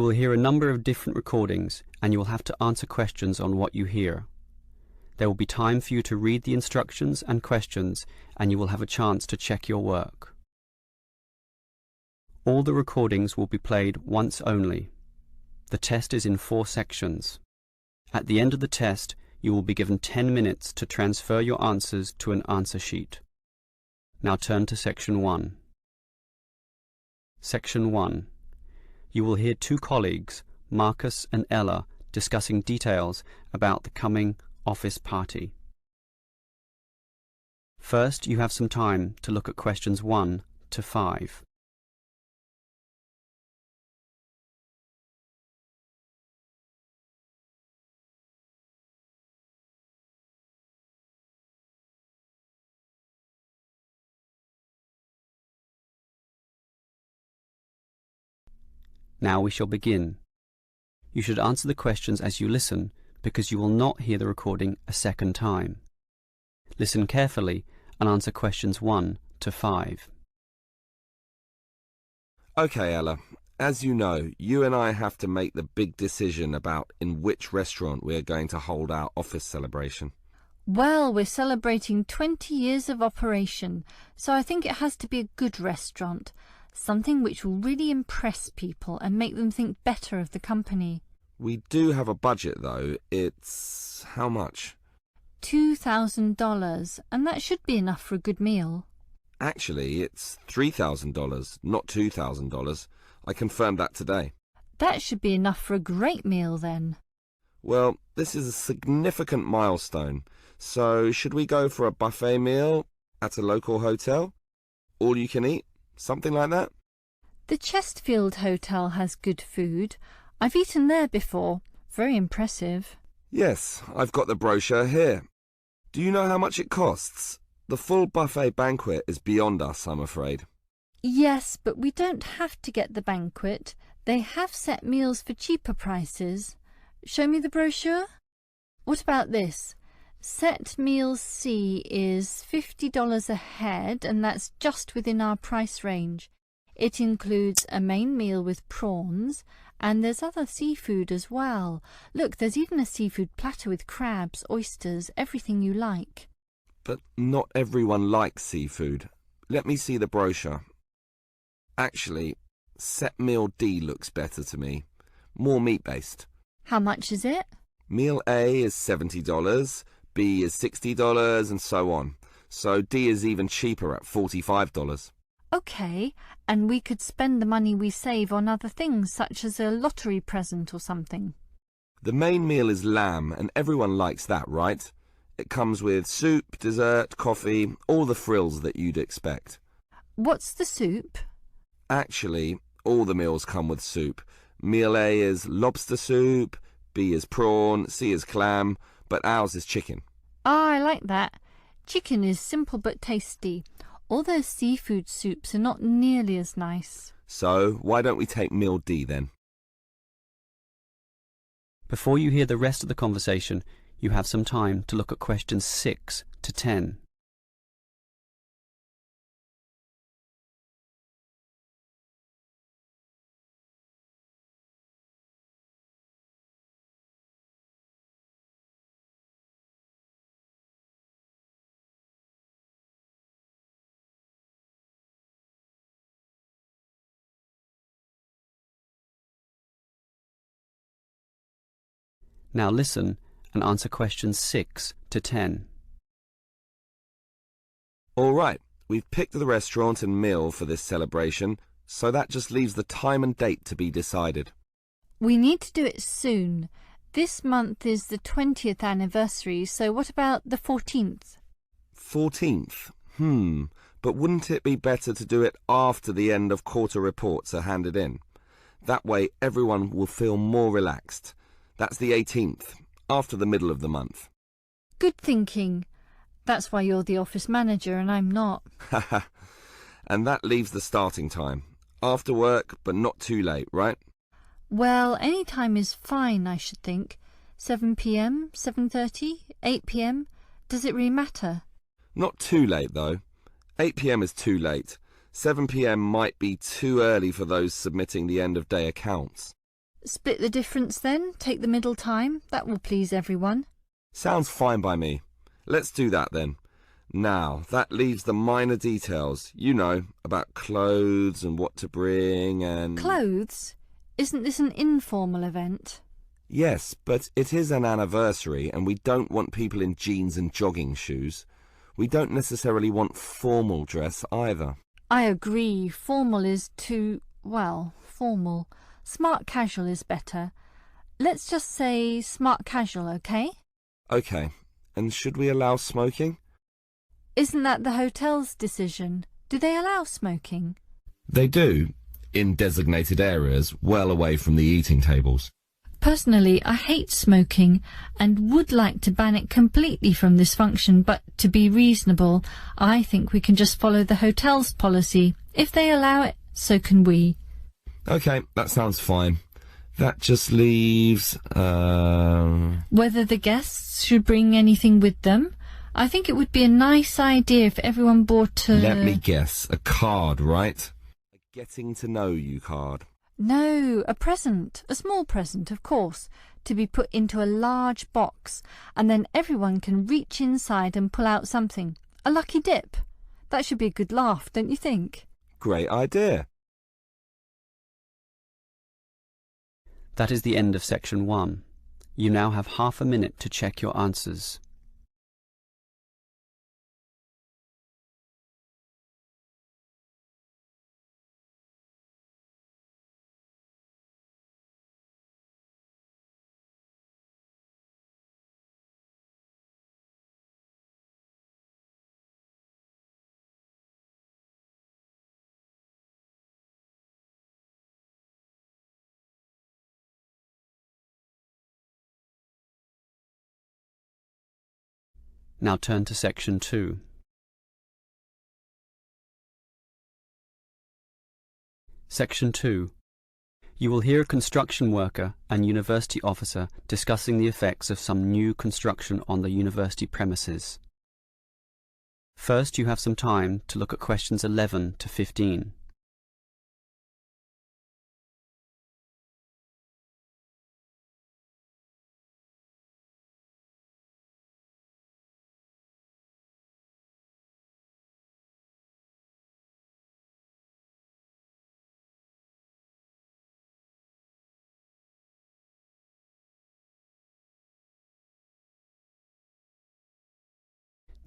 You will hear a number of different recordings and you will have to answer questions on what you hear. There will be time for you to read the instructions and questions and you will have a chance to check your work. All the recordings will be played once only. The test is in 4 sections. At the end of the test, you will be given 10 minutes to transfer your answers to an answer sheet. Now turn to Section 1. Section 1. You will hear 2 colleagues, Marcus and Ella, discussing details about the coming office party. First, you have some time to look at questions 1 to 5. Now we shall begin. You should answer the questions as you listen, because you will not hear the recording a second time. Listen carefully and answer questions 1 to 5. Okay, Ella. As you know, you and I have to make the big decision about in which restaurant we are going to hold our office celebration. Well, we're celebrating 20 years of operation, so I think it has to be a good restaurant. Something which will really impress people and make them think better of the company. We do have a budget, though. It's how much? $2,000, and that should be enough for a good meal. Actually, it's $3,000, not $2,000. I confirmed that today. That should be enough for a great meal, then. Well, this is a significant milestone. So, should we go for a buffet meal at a local hotel? All you can eat? Something like that? The Chesterfield Hotel has good food. I've eaten there before. Very impressive. Yes, I've got the brochure here. Do you know how much it costs? The full buffet banquet is beyond us, I'm afraid. Yes, but we don't have to get the banquet. They have set meals for cheaper prices. Show me the brochure. What about this? Set meal C is $50 a head, and that's just within our price range. It includes a main meal with prawns, and there's other seafood as well. Look, there's even a seafood platter with crabs, oysters, everything you like. But not everyone likes seafood. Let me see the brochure. Actually, set meal D looks better to me. More meat-based. How much is it? Meal A is $70, B is $60, and so on. So D is even cheaper at $45. OK, and we could spend the money we save on other things, such as a lottery present or something. The main meal is lamb, and everyone likes that, right? It comes with soup, dessert, coffee, all the frills that you'd expect. What's the soup? Actually, all the meals come with soup. Meal A is lobster soup, B is prawn, C is clam, but ours is chicken. Ah, I like that. Chicken is simple but tasty. All those seafood soups are not nearly as nice. So, why don't we take meal D then? Before you hear the rest of the conversation, you have some time to look at questions 6 to 10. Now listen and answer questions 6 to 10. All right, we've picked the restaurant and meal for this celebration, so that just leaves the time and date to be decided. We need to do it soon. This month is the 20th anniversary, so what about the 14th? 14th? But wouldn't it be better to do it after the end of quarter reports are handed in? That way everyone will feel more relaxed. That's the 18th, after the middle of the month. Good thinking. That's why you're the office manager and I'm not. And that leaves the starting time. After work, but not too late, right? Well, any time is fine, I should think. 7 p.m, 7:30, 8 p.m. Does it really matter? Not too late, though. 8 p.m. is too late. 7 p.m. might be too early for those submitting the end-of-day accounts. Split the difference then, take the middle time. That will please everyone. Sounds fine by me. Let's do that then. Now, that leaves the minor details, you know, about clothes and what to bring and... Clothes? Isn't this an informal event? Yes, but it is an anniversary and we don't want people in jeans and jogging shoes. We don't necessarily want formal dress either. I agree. Formal is too, well, formal. Smart casual is better. Let's just say smart casual, okay? Okay, and should we allow smoking? Isn't that the hotel's decision? Do they allow smoking? They do, in designated areas, well away from the eating tables. Personally, I hate smoking and would like to ban it completely from this function, but to be reasonable, I think we can just follow the hotel's policy. If they allow it, so can we. Okay, that sounds fine. That just leaves... Whether the guests should bring anything with them? I think it would be a nice idea if everyone bought a... Let me guess, a card, right? A getting to know you card. No, a present, a small present, of course, to be put into a large box, and then everyone can reach inside and pull out something. A lucky dip. That should be a good laugh, don't you think? Great idea. That is the end of section 1. You now have half a minute to check your answers. Now turn to section 2. Section 2. You will hear a construction worker and university officer discussing the effects of some new construction on the university premises. First, you have some time to look at questions 11 to 15.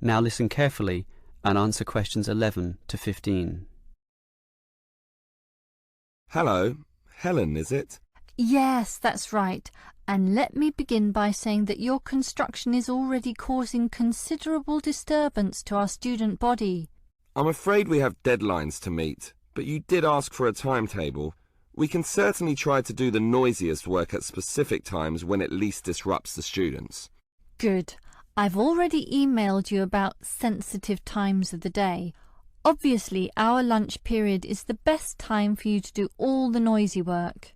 Now listen carefully and answer questions 11 to 15. Hello, Helen, is it? Yes, that's right. And let me begin by saying that your construction is already causing considerable disturbance to our student body. I'm afraid we have deadlines to meet, but you did ask for a timetable. We can certainly try to do the noisiest work at specific times when it least disrupts the students. Good. I've already emailed you about sensitive times of the day. Obviously, our lunch period is the best time for you to do all the noisy work.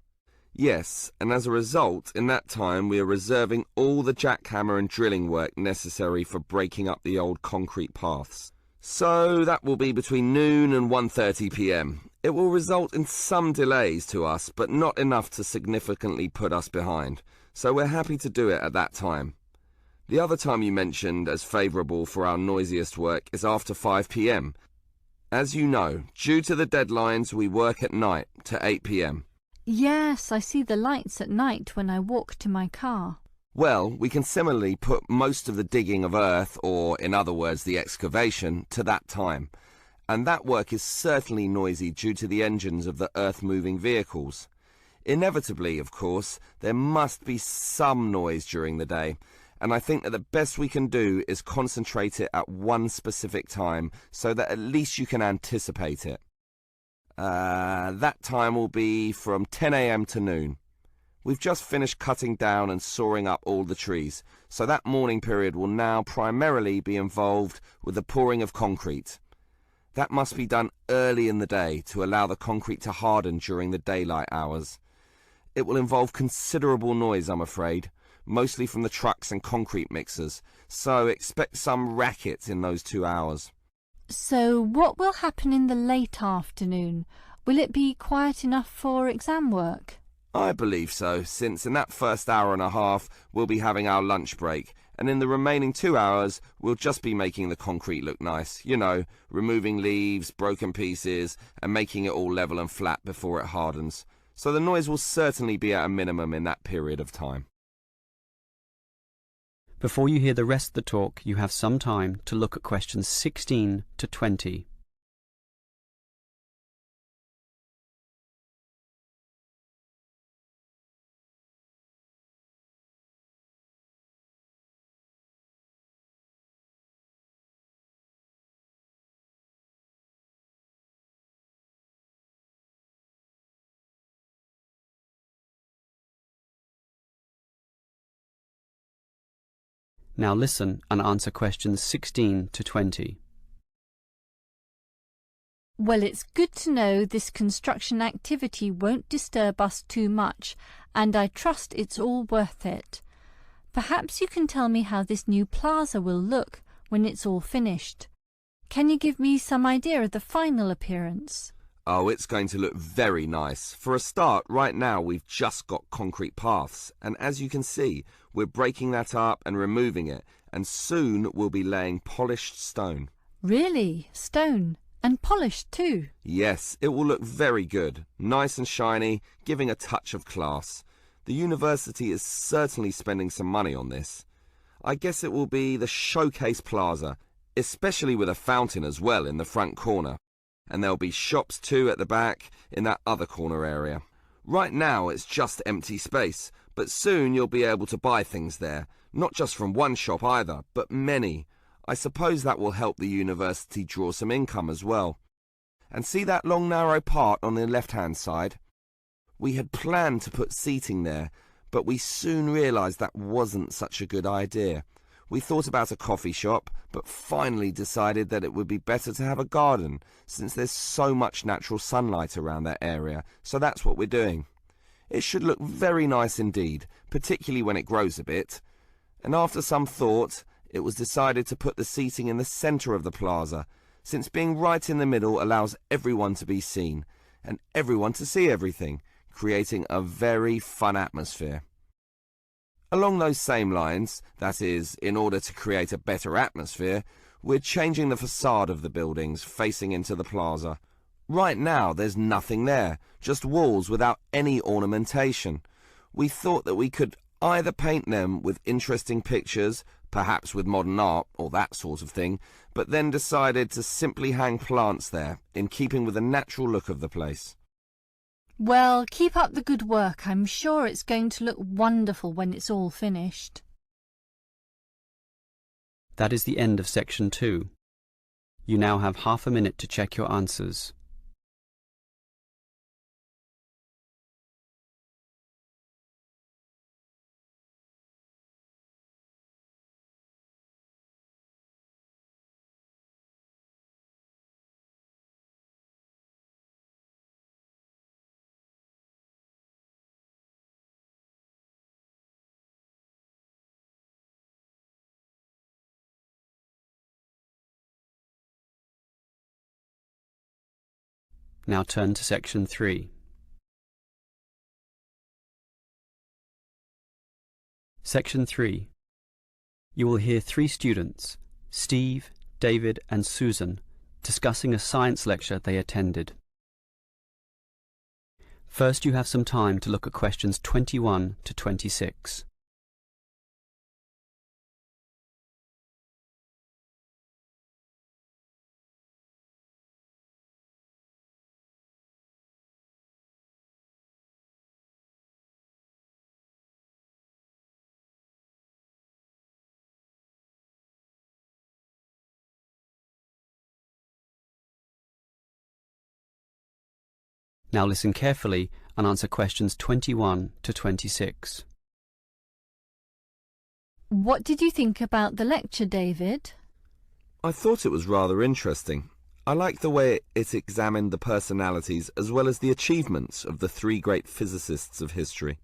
Yes, and as a result, in that time we are reserving all the jackhammer and drilling work necessary for breaking up the old concrete paths. So that will be between noon and 1:30 p.m. It will result in some delays to us, but not enough to significantly put us behind. So we're happy to do it at that time. The other time you mentioned as favourable for our noisiest work is after 5 p.m. As you know, due to the deadlines, we work at night to 8 p.m. Yes, I see the lights at night when I walk to my car. Well, we can similarly put most of the digging of earth, or in other words the excavation, to that time. And that work is certainly noisy due to the engines of the earth-moving vehicles. Inevitably, of course, there must be some noise during the day, and I think that the best we can do is concentrate it at one specific time so that at least you can anticipate it. That time will be from 10 a.m. to noon. We've just finished cutting down and sawing up all the trees, so that morning period will now primarily be involved with the pouring of concrete. That must be done early in the day to allow the concrete to harden during the daylight hours. It will involve considerable noise, I'm afraid, mostly from the trucks and concrete mixers, so expect some racket in those 2 hours. So what will happen in the late afternoon? Will it be quiet enough for exam work? I believe so, since in that first hour and a half we'll be having our lunch break, and in the remaining 2 hours we'll just be making the concrete look nice. You know, removing leaves, broken pieces, and making it all level and flat before it hardens. So the noise will certainly be at a minimum in that period of time. Before you hear the rest of the talk, you have some time to look at questions 16 to 20. Now listen and answer questions 16 to 20. Well, it's good to know this construction activity won't disturb us too much, and I trust it's all worth it. Perhaps you can tell me how this new plaza will look when it's all finished. Can you give me some idea of the final appearance? Oh, it's going to look very nice. For a start, right now we've just got concrete paths, and as you can see, we're breaking that up and removing it, and soon we'll be laying polished stone. Really? Stone? And polished too? Yes, it will look very good, nice and shiny, giving a touch of class. The university is certainly spending some money on this. I guess it will be the showcase plaza, especially with a fountain as well in the front corner. And there'll be shops too at the back in that other corner area. Right now it's just empty space, but soon you'll be able to buy things there, not just from one shop either, but many. I suppose that will help the university draw some income as well. And see that long narrow part on the left-hand side? We had planned to put seating there, but we soon realised that wasn't such a good idea. We thought about a coffee shop, but finally decided that it would be better to have a garden, since there's so much natural sunlight around that area, so that's what we're doing. It should look very nice indeed, particularly when it grows a bit. And after some thought, it was decided to put the seating in the centre of the plaza, since being right in the middle allows everyone to be seen, and everyone to see everything, creating a very fun atmosphere. Along those same lines, that is, in order to create a better atmosphere, we're changing the facade of the buildings facing into the plaza. Right now there's nothing there, just walls without any ornamentation. We thought that we could either paint them with interesting pictures, perhaps with modern art or that sort of thing, but then decided to simply hang plants there, in keeping with the natural look of the place. Well, keep up the good work. I'm sure it's going to look wonderful when it's all finished. That is the end of section 2. You now have half a minute to check your answers. Now turn to section 3. Section 3. You will hear 3 students, Steve, David and Susan, discussing a science lecture they attended. First, you have some time to look at questions 21 to 26. Now listen carefully and answer questions 21 to 26. What did you think about the lecture, David? I thought it was rather interesting. I liked the way it examined the personalities as well as the achievements of the 3 great physicists of history.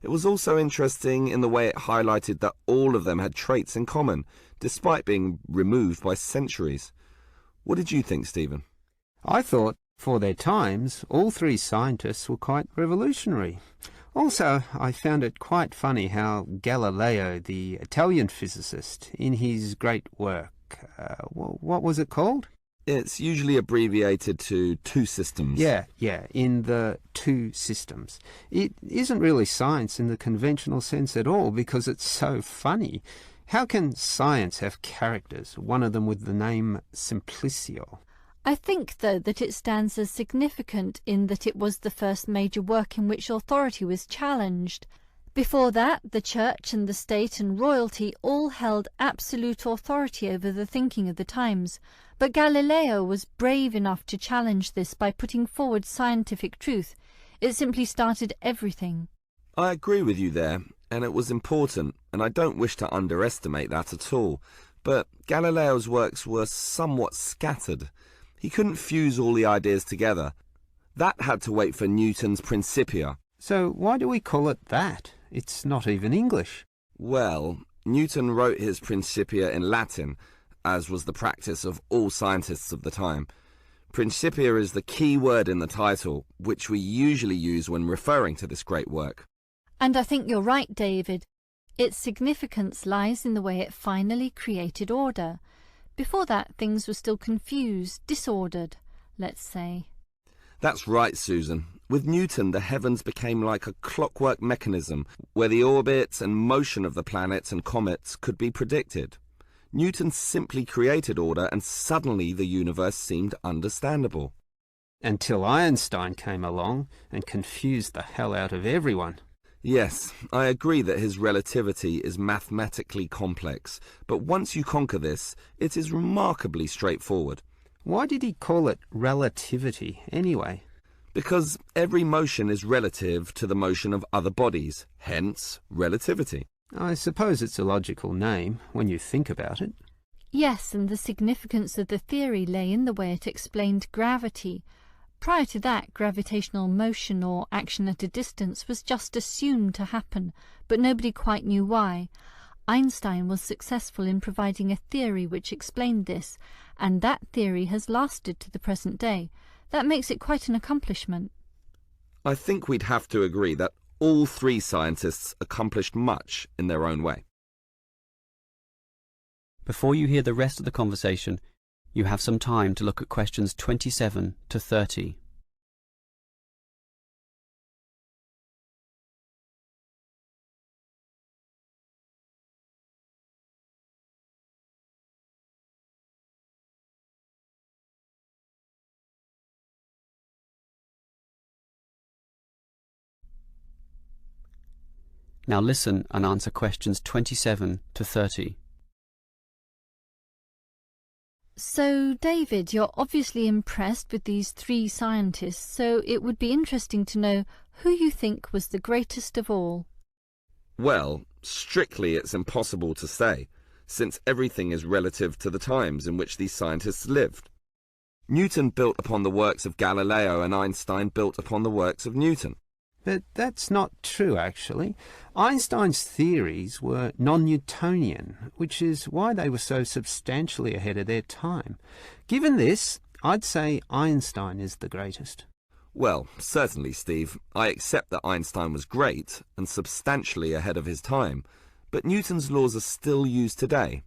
It was also interesting in the way it highlighted that all of them had traits in common, despite being removed by centuries. What did you think, Stephen? I thought, for their times, all 3 scientists were quite revolutionary. Also, I found it quite funny how Galileo, the Italian physicist, in his great work, what was it called? It's usually abbreviated to two systems. Yeah, in the two systems. It isn't really science in the conventional sense at all because it's so funny. How can science have characters, one of them with the name Simplicio? I think, though, that it stands as significant in that it was the first major work in which authority was challenged. Before that, the church and the state and royalty all held absolute authority over the thinking of the times, but Galileo was brave enough to challenge this by putting forward scientific truth. It simply started everything. I agree with you there, and it was important, and I don't wish to underestimate that at all. But Galileo's works were somewhat scattered. He couldn't fuse all the ideas together. That had to wait for Newton's Principia. So why do we call it that? It's not even English. Well, Newton wrote his Principia in Latin, as was the practice of all scientists of the time. Principia is the key word in the title, which we usually use when referring to this great work. And I think you're right, David. Its significance lies in the way it finally created order. Before that, things were still confused, disordered, let's say. That's right, Susan. With Newton, the heavens became like a clockwork mechanism where the orbits and motion of the planets and comets could be predicted. Newton simply created order and suddenly the universe seemed understandable. Until Einstein came along and confused the hell out of everyone. Yes, I agree that his relativity is mathematically complex, but once you conquer this, it is remarkably straightforward. Why did he call it relativity, anyway? Because every motion is relative to the motion of other bodies, hence relativity. I suppose it's a logical name, when you think about it. Yes, and the significance of the theory lay in the way it explained gravity. Prior to that, gravitational motion or action at a distance was just assumed to happen, but nobody quite knew why. Einstein was successful in providing a theory which explained this, and that theory has lasted to the present day. That makes it quite an accomplishment. I think we'd have to agree that all three scientists accomplished much in their own way. Before you hear the rest of the conversation, you have some time to look at questions 27 to 30. Now listen and answer questions 27 to 30. So, David, you're obviously impressed with these three scientists, so it would be interesting to know who you think was the greatest of all. Well, strictly it's impossible to say, since everything is relative to the times in which these scientists lived. Newton built upon the works of Galileo and Einstein built upon the works of Newton. But that's not true, actually. Einstein's theories were non-Newtonian, which is why they were so substantially ahead of their time. Given this, I'd say Einstein is the greatest. Well, certainly, Steve. I accept that Einstein was great and substantially ahead of his time, but Newton's laws are still used today.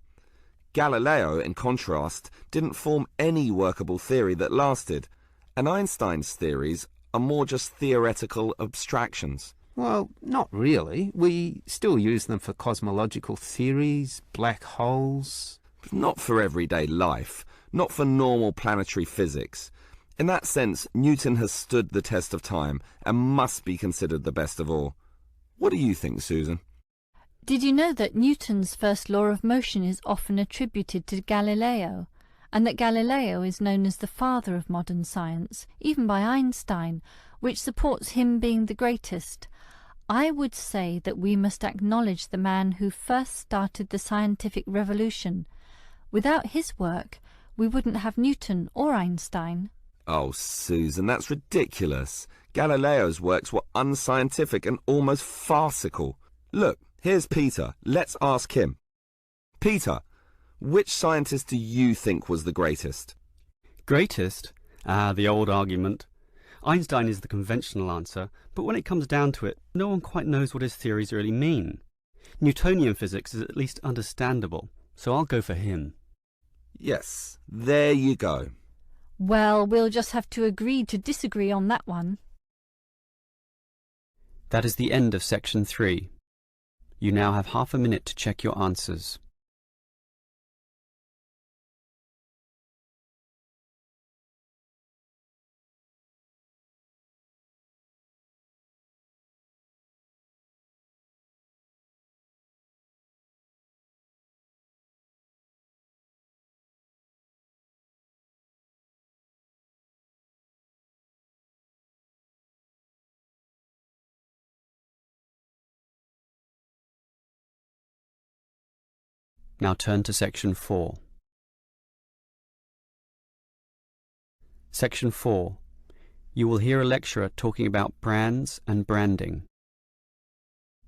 Galileo, in contrast, didn't form any workable theory that lasted, and Einstein's theories are more just theoretical abstractions. Well, not really. We still use them for cosmological theories, black holes. Not for everyday life, not for normal planetary physics. In that sense, Newton has stood the test of time and must be considered the best of all. What do you think, Susan? Did you know that Newton's first law of motion is often attributed to Galileo, and that Galileo is known as the father of modern science, even by Einstein, which supports him being the greatest? I would say that we must acknowledge the man who first started the scientific revolution. Without his work, we wouldn't have Newton or Einstein. Oh, Susan, that's ridiculous. Galileo's works were unscientific and almost farcical. Look, here's Peter. Let's ask him. Peter, which scientist do you think was the greatest? Greatest? Ah, the old argument. Einstein is the conventional answer, but when it comes down to it, no one quite knows what his theories really mean. Newtonian physics is at least understandable, so I'll go for him. Yes, there you go. Well, we'll just have to agree to disagree on that one. That is the end of section 3. You now have half a minute to check your answers. Now turn to section 4. Section 4. You will hear a lecturer talking about brands and branding.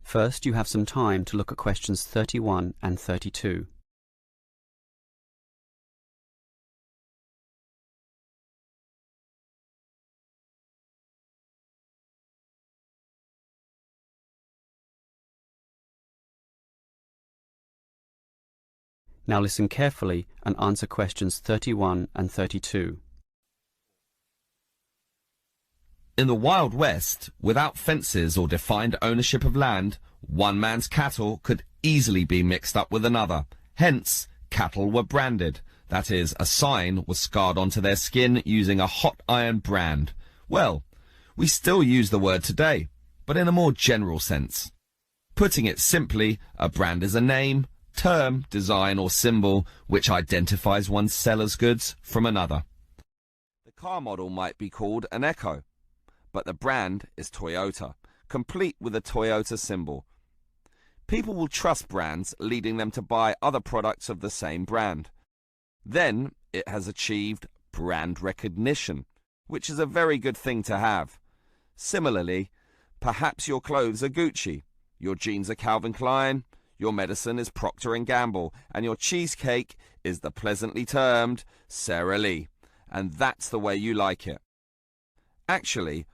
First, you have some time to look at questions 31 and 32. Now listen carefully and answer questions 31 and 32. In the Wild West, without fences or defined ownership of land, one man's cattle could easily be mixed up with another. Hence, cattle were branded. That is, a sign was scarred onto their skin using a hot iron brand. Well, we still use the word today, but in a more general sense. Putting it simply, a brand is a name, term, design or symbol which identifies one's seller's goods from another. The car model might be called an Echo, but the brand is Toyota, complete with a Toyota symbol. People will trust brands, leading them to buy other products of the same brand. Then it has achieved brand recognition, which is a very good thing to have. Similarly, perhaps your clothes are Gucci, your jeans are Calvin Klein, your medicine is Procter & Gamble, and your cheesecake is the pleasantly termed Sara Lee. And that's the way you like it. Actually,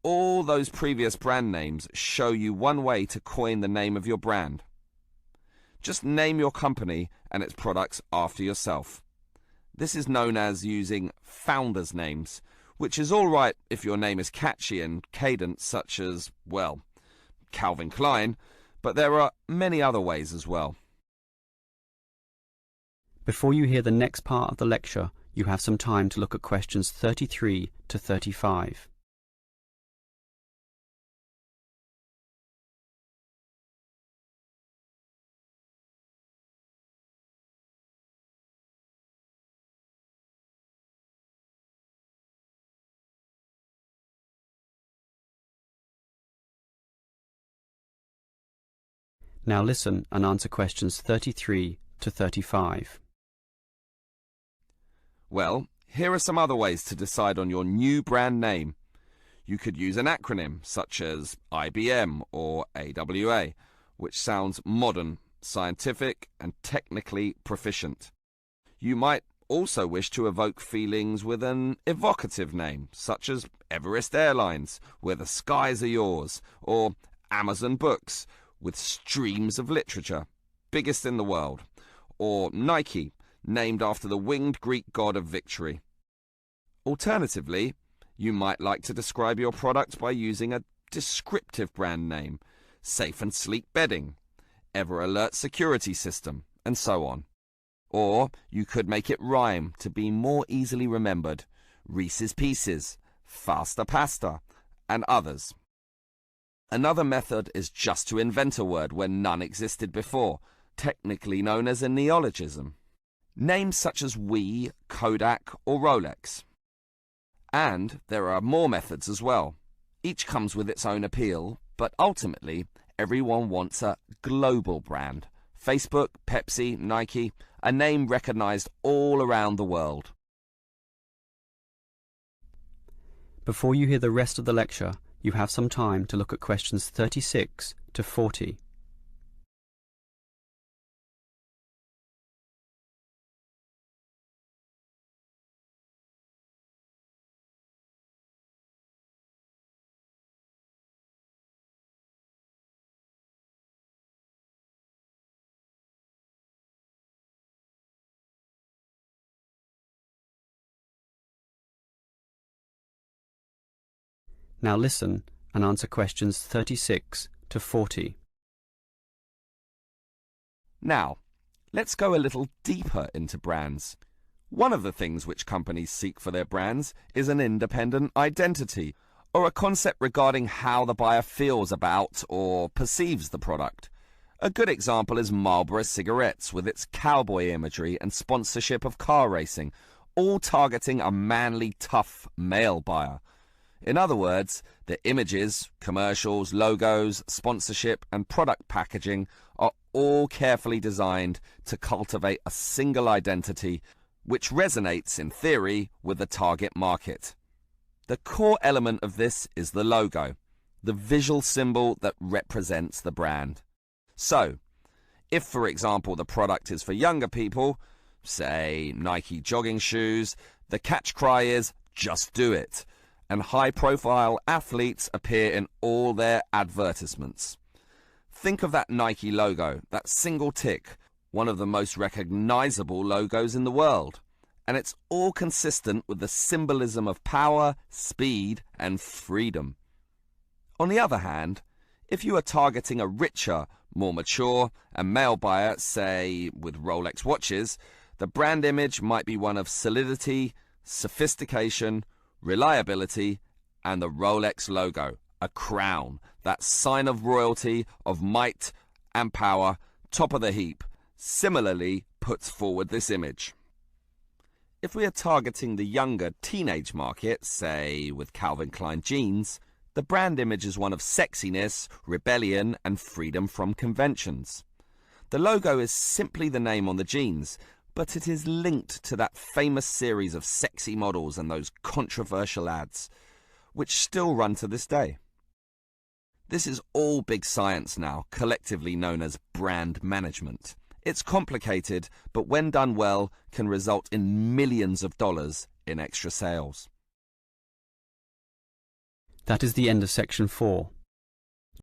all those previous brand names show you one way to coin the name of your brand. Just name your company and its products after yourself. This is known as using founders' names, which is all right if your name is catchy and cadent, such as, well, Calvin Klein, but there are many other ways as well. Before you hear the next part of the lecture, you have some time to look at questions 33 to 35. Now listen and answer questions 33 to 35. Well, here are some other ways to decide on your new brand name. You could use an acronym such as IBM or AWA, which sounds modern, scientific, and technically proficient. You might also wish to evoke feelings with an evocative name, such as Everest Airlines, where the skies are yours, or Amazon Books, with streams of literature, biggest in the world, or Nike, named after the winged Greek god of victory. Alternatively, you might like to describe your product by using a descriptive brand name, Safe and Sleep Bedding, Ever Alert Security System, and so on. Or you could make it rhyme to be more easily remembered, Reese's Pieces, Faster Pasta, and others. Another method is just to invent a word where none existed before, technically known as a neologism. Names such as Wii, Kodak, or Rolex. And there are more methods as well. Each comes with its own appeal, but ultimately, everyone wants a global brand. Facebook, Pepsi, Nike, a name recognized all around the world. Before you hear the rest of the lecture, you have some time to look at questions 36 to 40. Now listen and answer questions 36 to 40. Now, let's go a little deeper into brands. One of the things which companies seek for their brands is an independent identity, or a concept regarding how the buyer feels about or perceives the product. A good example is Marlboro cigarettes with its cowboy imagery and sponsorship of car racing, all targeting a manly, tough male buyer. In other words, the images, commercials, logos, sponsorship and product packaging are all carefully designed to cultivate a single identity which resonates, in theory, with the target market. The core element of this is the logo, the visual symbol that represents the brand. So, if, for example, the product is for younger people, say Nike jogging shoes, the catch cry is, "Just do it," and high-profile athletes appear in all their advertisements. Think of that Nike logo, that single tick, one of the most recognizable logos in the world. And it's all consistent with the symbolism of power, speed, and freedom. On the other hand, if you are targeting a richer, more mature, and male buyer, say with Rolex watches, the brand image might be one of solidity, sophistication, reliability, and the Rolex logo, a crown, that sign of royalty, of might and power, top of the heap, similarly puts forward this image. If we are targeting the younger teenage market, say with Calvin Klein jeans, the brand image is one of sexiness, rebellion, and freedom from conventions. The logo is simply the name on the jeans, but it is linked to that famous series of sexy models and those controversial ads, which still run to this day. This is all big science now, collectively known as brand management. It's complicated, but when done well, can result in millions of dollars in extra sales. That is the end of section 4.